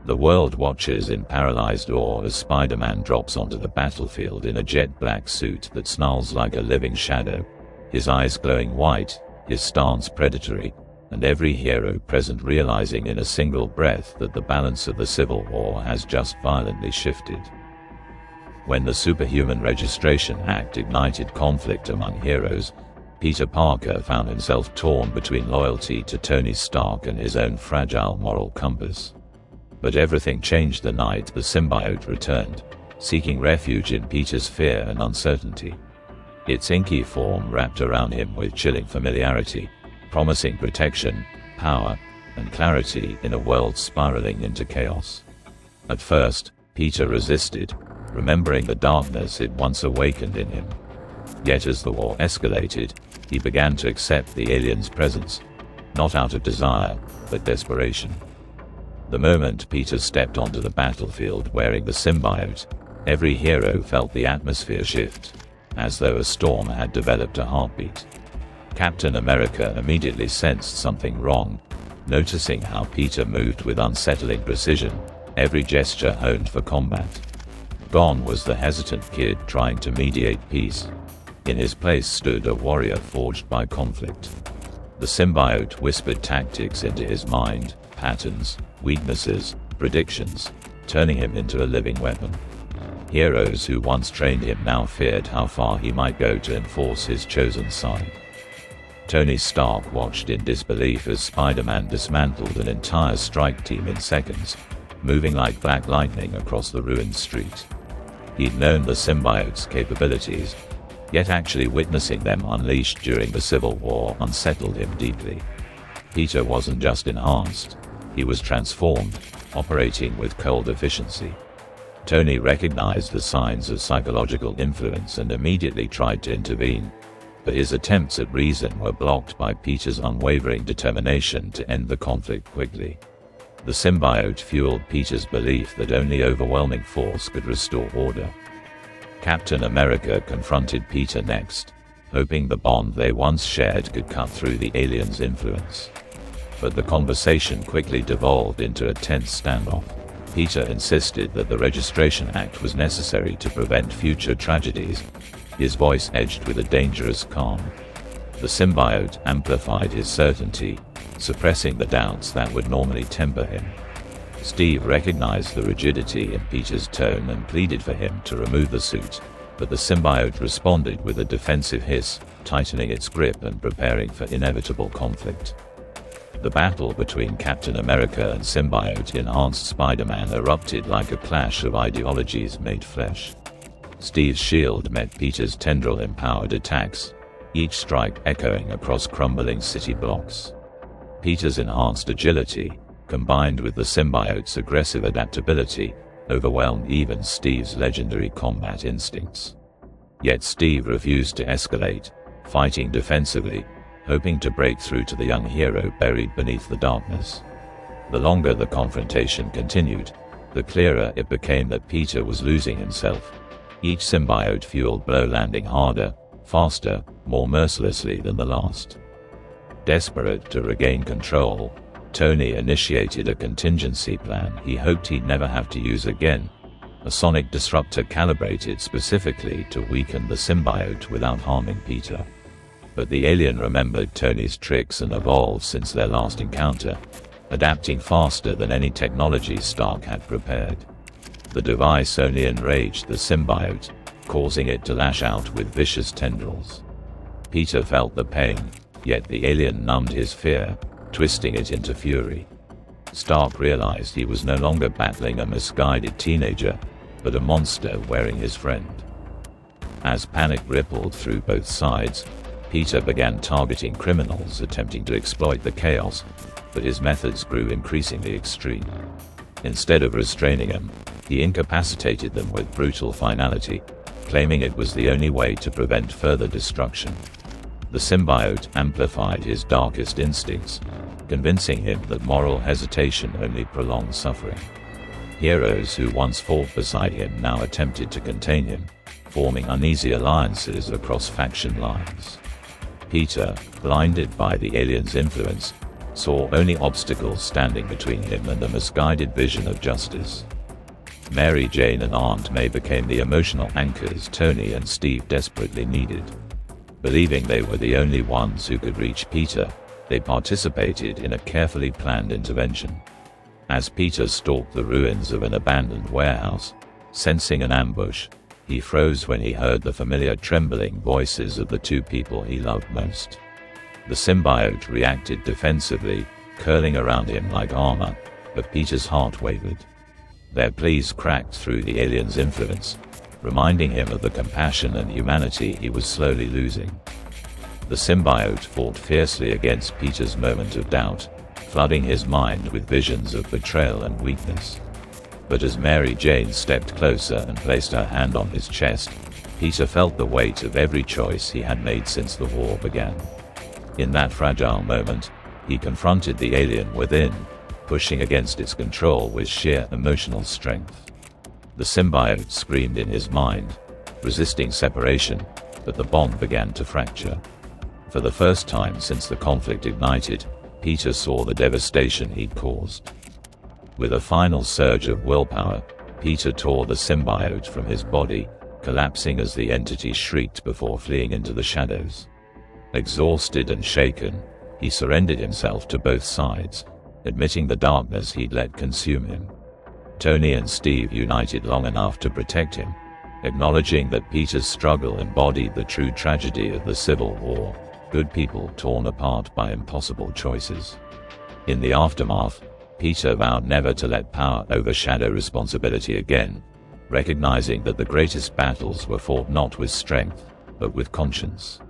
The world watches in paralyzed awe as Spider-Man drops onto the battlefield in a jet-black suit that snarls like a living shadow, his eyes glowing white, his stance predatory, and every hero present realizing in a single breath that the balance of the Civil War has just violently shifted. When the Superhuman Registration Act ignited conflict among heroes, Peter Parker found himself torn between loyalty to Tony Stark and his own fragile moral compass. But everything changed the night the symbiote returned, seeking refuge in Peter's fear and uncertainty. Its inky form wrapped around him with chilling familiarity, promising protection, power, and clarity in a world spiraling into chaos. At first, Peter resisted, remembering the darkness it once awakened in him. Yet as the war escalated, he began to accept the alien's presence, not out of desire, but desperation. The moment Peter stepped onto the battlefield wearing the symbiote, every hero felt the atmosphere shift, as though a storm had developed a heartbeat. Captain America immediately sensed something wrong, noticing how Peter moved with unsettling precision, every gesture honed for combat. Gone was the hesitant kid trying to mediate peace. In his place stood a warrior forged by conflict. The symbiote whispered tactics into his mind, patterns, weaknesses, predictions, turning him into a living weapon. Heroes who once trained him now feared how far he might go to enforce his chosen side. Tony Stark watched in disbelief as Spider-Man dismantled an entire strike team in seconds, moving like black lightning across the ruined street. He'd known the symbiote's capabilities, yet actually witnessing them unleashed during the Civil War unsettled him deeply. Peter wasn't just enhanced, he was transformed, operating with cold efficiency. Tony recognized the signs of psychological influence and immediately tried to intervene, but his attempts at reason were blocked by Peter's unwavering determination to end the conflict quickly. The symbiote fueled Peter's belief that only overwhelming force could restore order. Captain America confronted Peter next, hoping the bond they once shared could cut through the alien's influence. But the conversation quickly devolved into a tense standoff. Peter insisted that the Registration Act was necessary to prevent future tragedies, his voice edged with a dangerous calm. The symbiote amplified his certainty, suppressing the doubts that would normally temper him. Steve recognized the rigidity in Peter's tone and pleaded for him to remove the suit, but the symbiote responded with a defensive hiss, tightening its grip and preparing for inevitable conflict. The battle between Captain America and symbiote-enhanced Spider-Man erupted like a clash of ideologies made flesh. Steve's shield met Peter's tendril-empowered attacks, each strike echoing across crumbling city blocks. Peter's enhanced agility, combined with the symbiote's aggressive adaptability, overwhelmed even Steve's legendary combat instincts. Yet Steve refused to escalate, fighting defensively, hoping to break through to the young hero buried beneath the darkness. The longer the confrontation continued, the clearer it became that Peter was losing himself, each symbiote-fueled blow landing harder, faster, more mercilessly than the last. Desperate to regain control, Tony initiated a contingency plan he hoped he'd never have to use again, a sonic disruptor calibrated specifically to weaken the symbiote without harming Peter. But the alien remembered Tony's tricks and evolved since their last encounter, adapting faster than any technology Stark had prepared. The device only enraged the symbiote, causing it to lash out with vicious tendrils. Peter felt the pain, yet the alien numbed his fear, twisting it into fury. Stark realized he was no longer battling a misguided teenager, but a monster wearing his friend. As panic rippled through both sides, Peter began targeting criminals attempting to exploit the chaos, but his methods grew increasingly extreme. Instead of restraining them, he incapacitated them with brutal finality, claiming it was the only way to prevent further destruction. The symbiote amplified his darkest instincts, convincing him that moral hesitation only prolonged suffering. Heroes who once fought beside him now attempted to contain him, forming uneasy alliances across faction lines. Peter, blinded by the alien's influence, saw only obstacles standing between him and a misguided vision of justice. Mary Jane and Aunt May became the emotional anchors Tony and Steve desperately needed. Believing they were the only ones who could reach Peter, they participated in a carefully planned intervention. As Peter stalked the ruins of an abandoned warehouse, sensing an ambush, he froze when he heard the familiar trembling voices of the two people he loved most. The symbiote reacted defensively, curling around him like armor, but Peter's heart wavered. Their pleas cracked through the alien's influence, reminding him of the compassion and humanity he was slowly losing. The symbiote fought fiercely against Peter's moment of doubt, flooding his mind with visions of betrayal and weakness. But as Mary Jane stepped closer and placed her hand on his chest, Peter felt the weight of every choice he had made since the war began. In that fragile moment, he confronted the alien within, pushing against its control with sheer emotional strength. The symbiote screamed in his mind, resisting separation, but the bond began to fracture. For the first time since the conflict ignited, Peter saw the devastation he'd caused. With a final surge of willpower, Peter tore the symbiote from his body, collapsing as the entity shrieked before fleeing into the shadows. Exhausted and shaken, he surrendered himself to both sides, admitting the darkness he'd let consume him. Tony and Steve united long enough to protect him, acknowledging that Peter's struggle embodied the true tragedy of the Civil War, good people torn apart by impossible choices. In the aftermath, Peter vowed never to let power overshadow responsibility again, recognizing that the greatest battles were fought not with strength, but with conscience.